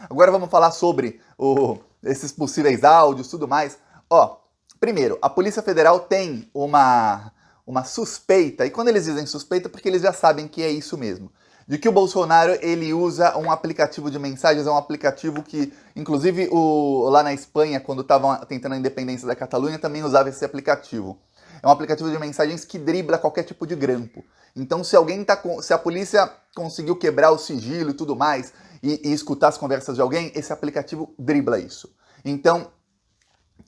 Agora vamos falar sobre esses possíveis áudios e tudo mais. Ó, primeiro, a Polícia Federal tem uma suspeita, e quando eles dizem suspeita, porque eles já sabem que é isso mesmo, de que o Bolsonaro ele usa um aplicativo de mensagens, é um aplicativo que, inclusive, lá na Espanha, quando estavam tentando a independência da Catalunha, também usava esse aplicativo. É um aplicativo de mensagens que dribla qualquer tipo de grampo. Então, se a polícia conseguiu quebrar o sigilo e tudo mais, e escutar as conversas de alguém, esse aplicativo dribla isso. Então,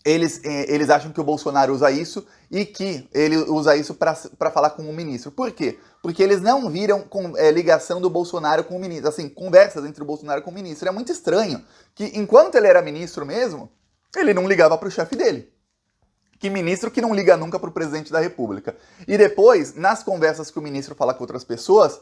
eles acham que o Bolsonaro usa isso e que ele usa isso para falar com o ministro. Por quê? Porque eles não viram ligação do Bolsonaro com o ministro, assim, conversas entre o Bolsonaro com o ministro. É muito estranho que, enquanto ele era ministro mesmo, ele não ligava para o chefe dele. Que ministro que não liga nunca para o presidente da República. E depois, nas conversas que o ministro fala com outras pessoas,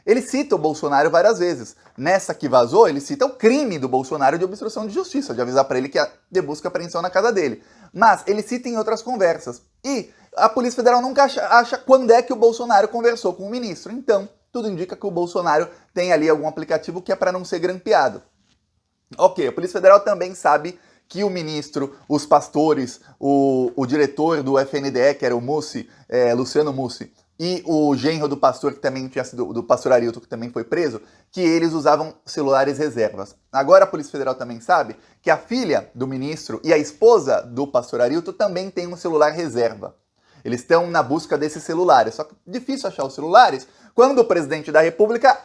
ele cita o Bolsonaro várias vezes. Nessa que vazou, ele cita o crime do Bolsonaro de obstrução de justiça, de avisar para ele que ia ter busca e apreensão na casa dele. Mas ele cita em outras conversas. E a Polícia Federal nunca acha quando é que o Bolsonaro conversou com o ministro. Então, tudo indica que o Bolsonaro tem ali algum aplicativo que é para não ser grampeado. Ok, a Polícia Federal também sabe que o ministro, os pastores, o diretor do FNDE, que era o Mussi, Luciano Mussi, e o genro do pastor, que também tinha sido, do pastor Arilton, que também foi preso, que eles usavam celulares reservas. Agora a Polícia Federal também sabe que a filha do ministro e a esposa do pastor Arilton também tem um celular reserva. Eles estão na busca desses celulares, só que é difícil achar os celulares quando o presidente da República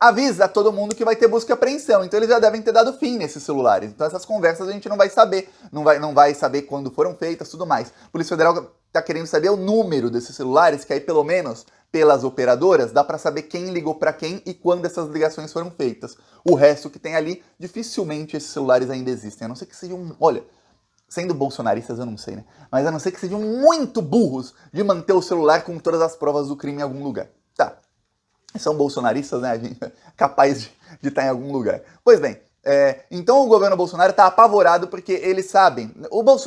avisa a todo mundo que vai ter busca e apreensão. Então eles já devem ter dado fim nesses celulares. Então essas conversas a gente não vai saber. Não vai saber quando foram feitas, tudo mais. A Polícia Federal está querendo saber o número desses celulares, que aí pelo menos pelas operadoras dá para saber quem ligou para quem e quando essas ligações foram feitas. O resto que tem ali, dificilmente esses celulares ainda existem. A não ser que sejam, olha, sendo bolsonaristas eu não sei, né? Mas a não ser que sejam muito burros de manter o celular com todas as provas do crime em algum lugar. Tá. São bolsonaristas, né? A gente é capaz de estar em algum lugar. Pois bem, então o governo Bolsonaro está apavorado porque eles sabem.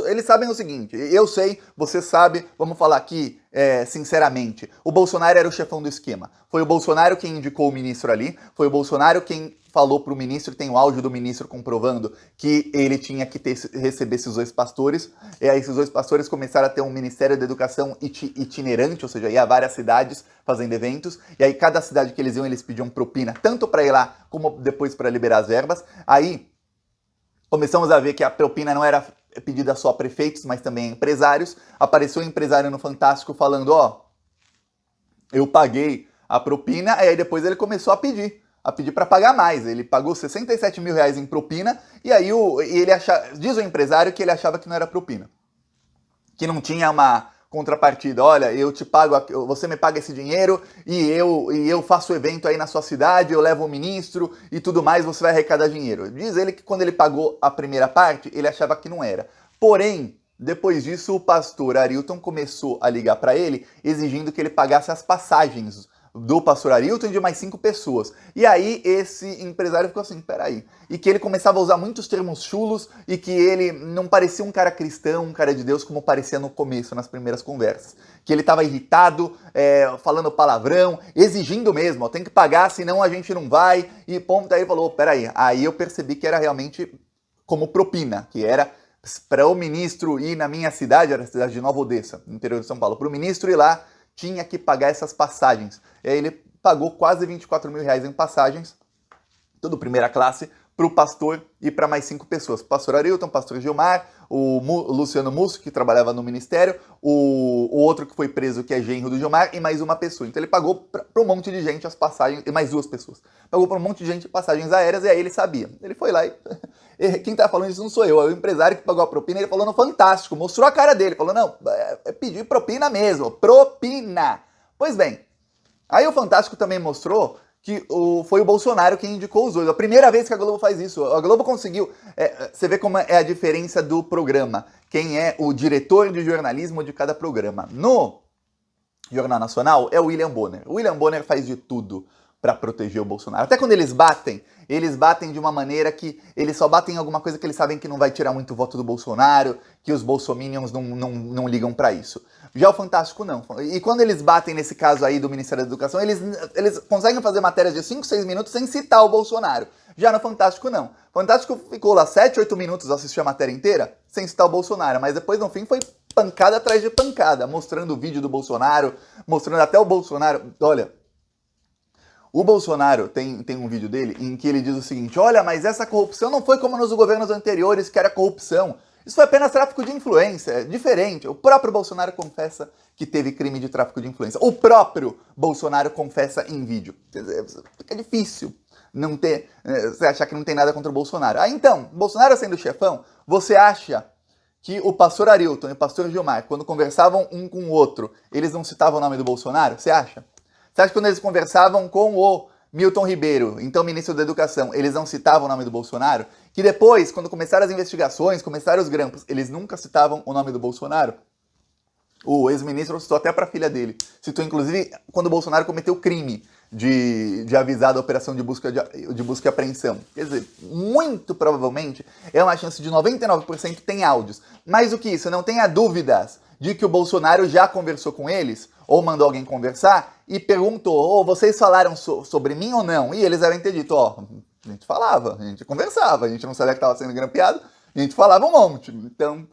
Eles sabem o seguinte, eu sei, você sabe, vamos falar aqui sinceramente. O Bolsonaro era o chefão do esquema. Foi o Bolsonaro quem indicou o ministro ali, foi o Bolsonaro quem falou para o ministro, tem o áudio do ministro comprovando que ele tinha que receber esses dois pastores, e aí esses dois pastores começaram a ter um Ministério da Educação itinerante, ou seja, ia a várias cidades fazendo eventos, e aí cada cidade que eles iam, eles pediam propina, tanto para ir lá, como depois para liberar as verbas. Aí começamos a ver que a propina não era pedida só a prefeitos, mas também a empresários. Apareceu um empresário no Fantástico falando, ó, eu paguei a propina, e aí depois ele começou a pedir para pagar mais. Ele pagou 67 mil reais em propina, e aí diz o empresário que ele achava que não era propina, que não tinha uma contrapartida. Olha, eu te pago, você me paga esse dinheiro e eu faço evento aí na sua cidade, eu levo o ministro e tudo mais, você vai arrecadar dinheiro. Diz ele que quando ele pagou a primeira parte, ele achava que não era. Porém, depois disso, o pastor Arilton começou a ligar para ele, exigindo que ele pagasse as passagens do pastor Arilton e de mais 5 pessoas. E aí esse empresário ficou assim, peraí. E que ele começava a usar muitos termos chulos e que ele não parecia um cara cristão, um cara de Deus, como parecia no começo, nas primeiras conversas. Que ele estava irritado, falando palavrão, exigindo mesmo, ó, tem que pagar, senão a gente não vai. E ponto, aí ele falou, peraí. Aí eu percebi que era realmente como propina, que era para o ministro ir na minha cidade, era a cidade de Nova Odessa, no interior de São Paulo, para o ministro ir lá, tinha que pagar essas passagens. E aí ele pagou quase 24 mil reais em passagens, tudo primeira classe, para o pastor e para mais 5 pessoas. Pastor Arilton, pastor Gilmar, o Luciano Mussi, que trabalhava no ministério, o outro que foi preso, que é genro do Gilmar, e mais uma pessoa. Então ele pagou para um monte de gente as passagens, e mais 2 pessoas. Pagou para um monte de gente passagens aéreas, e aí ele sabia. Ele foi lá e... Quem tá falando isso não sou eu, é o empresário que pagou a propina, ele falou no Fantástico, mostrou a cara dele, falou, não, pedir propina mesmo, propina. Pois bem, aí o Fantástico também mostrou que foi o Bolsonaro quem indicou os dois. A primeira vez que a Globo faz isso. A Globo conseguiu... você vê como é a diferença do programa. Quem é o diretor de jornalismo de cada programa. No Jornal Nacional é o William Bonner. O William Bonner faz de tudo para proteger o Bolsonaro. Até quando eles batem de uma maneira que eles só batem em alguma coisa que eles sabem que não vai tirar muito voto do Bolsonaro, que os bolsominions não ligam para isso. Já o Fantástico não. E quando eles batem nesse caso aí do Ministério da Educação, eles conseguem fazer matérias de 5, 6 minutos sem citar o Bolsonaro. Já no Fantástico não. O Fantástico ficou lá 7, 8 minutos a assistir a matéria inteira sem citar o Bolsonaro, mas depois no fim foi pancada atrás de pancada, mostrando o vídeo do Bolsonaro, mostrando até o Bolsonaro. Olha, o Bolsonaro tem um vídeo dele em que ele diz o seguinte: olha, mas essa corrupção não foi como nos governos anteriores, que era corrupção. Isso foi apenas tráfico de influência, é diferente. O próprio Bolsonaro confessa que teve crime de tráfico de influência. O próprio Bolsonaro confessa em vídeo. Quer dizer, fica difícil não ter, você achar que não tem nada contra o Bolsonaro. Ah, então, Bolsonaro sendo chefão, você acha que o pastor Arilton e o pastor Gilmar, quando conversavam um com o outro, eles não citavam o nome do Bolsonaro? Você acha? Você acha que quando eles conversavam com o Milton Ribeiro, então ministro da Educação, eles não citavam o nome do Bolsonaro? Que depois, quando começaram as investigações, começaram os grampos, eles nunca citavam o nome do Bolsonaro? O ex-ministro citou até para a filha dele. Citou, inclusive, quando o Bolsonaro cometeu crime de avisar da operação de busca e apreensão. Quer dizer, muito provavelmente é uma chance de 99% que tem áudios. Mais do que isso, não tenha dúvidas de que o Bolsonaro já conversou com eles, ou mandou alguém conversar, e perguntou, vocês falaram sobre mim ou não? E eles devem ter dito, a gente falava, a gente conversava, a gente não sabia que estava sendo grampeado, a gente falava um monte. Então,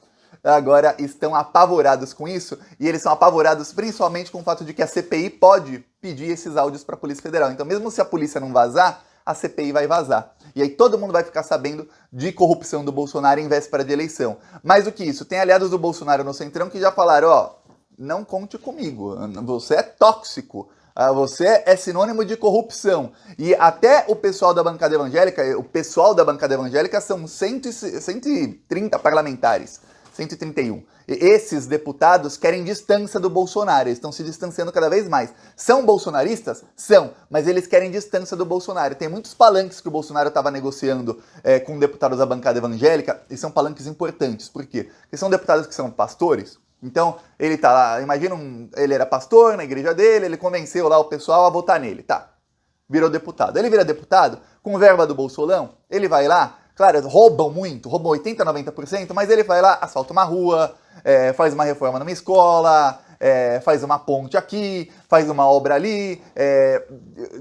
agora estão apavorados com isso, e eles são apavorados principalmente com o fato de que a CPI pode pedir esses áudios para a Polícia Federal. Então, mesmo se a polícia não vazar, a CPI vai vazar. E aí todo mundo vai ficar sabendo de corrupção do Bolsonaro em véspera de eleição. Mais do que isso, tem aliados do Bolsonaro no Centrão que já falaram, não conte comigo, você é tóxico, você é sinônimo de corrupção. E até o pessoal da bancada evangélica são 130 parlamentares. 131. Esses deputados querem distância do Bolsonaro, eles estão se distanciando cada vez mais. São bolsonaristas? São, mas eles querem distância do Bolsonaro. Tem muitos palanques que o Bolsonaro estava negociando com deputados da bancada evangélica, e são palanques importantes. Por quê? Porque são deputados que são pastores. Então, ele tá lá, imagina, ele era pastor na igreja dele, ele convenceu lá o pessoal a votar nele, tá? Virou deputado. Ele vira deputado, com verba do Bolsolão, ele vai lá. Claro, roubam muito, roubam 80%, 90%, mas ele vai lá, asfalta uma rua, faz uma reforma numa escola, faz uma ponte aqui, faz uma obra ali,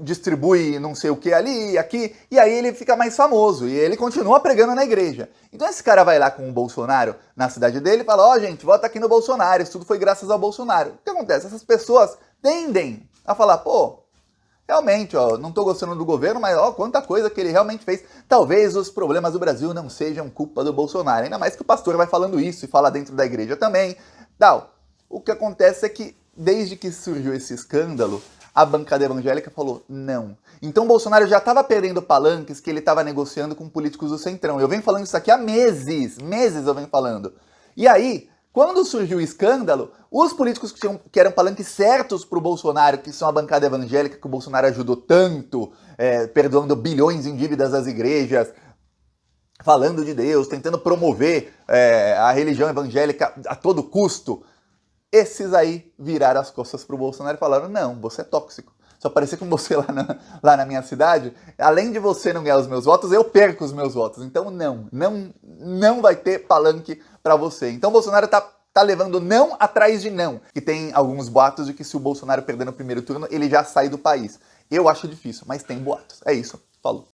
distribui não sei o que ali, aqui, e aí ele fica mais famoso, e ele continua pregando na igreja. Então esse cara vai lá com o Bolsonaro na cidade dele e fala, gente, vota aqui no Bolsonaro, isso tudo foi graças ao Bolsonaro. O que acontece? Essas pessoas tendem a falar, realmente, não tô gostando do governo, mas quanta coisa que ele realmente fez. Talvez os problemas do Brasil não sejam culpa do Bolsonaro. Ainda mais que o pastor vai falando isso e fala dentro da igreja também. O que acontece é que, desde que surgiu esse escândalo, a bancada evangélica falou não. Então o Bolsonaro já estava perdendo palanques que ele estava negociando com políticos do Centrão. Eu venho falando isso aqui há meses eu venho falando. E aí, quando surgiu o escândalo, os políticos que eram palanques certos para o Bolsonaro, que são a bancada evangélica que o Bolsonaro ajudou tanto, perdoando bilhões em dívidas às igrejas, falando de Deus, tentando promover a religião evangélica a todo custo, esses aí viraram as costas para o Bolsonaro e falaram, não, você é tóxico. Se eu aparecer com você lá na minha cidade, além de você não ganhar os meus votos, eu perco os meus votos. Então não vai ter palanque para você. Então o Bolsonaro tá levando não atrás de não. E tem alguns boatos de que se o Bolsonaro perder no primeiro turno, ele já sai do país. Eu acho difícil, mas tem boatos. É isso. Falou.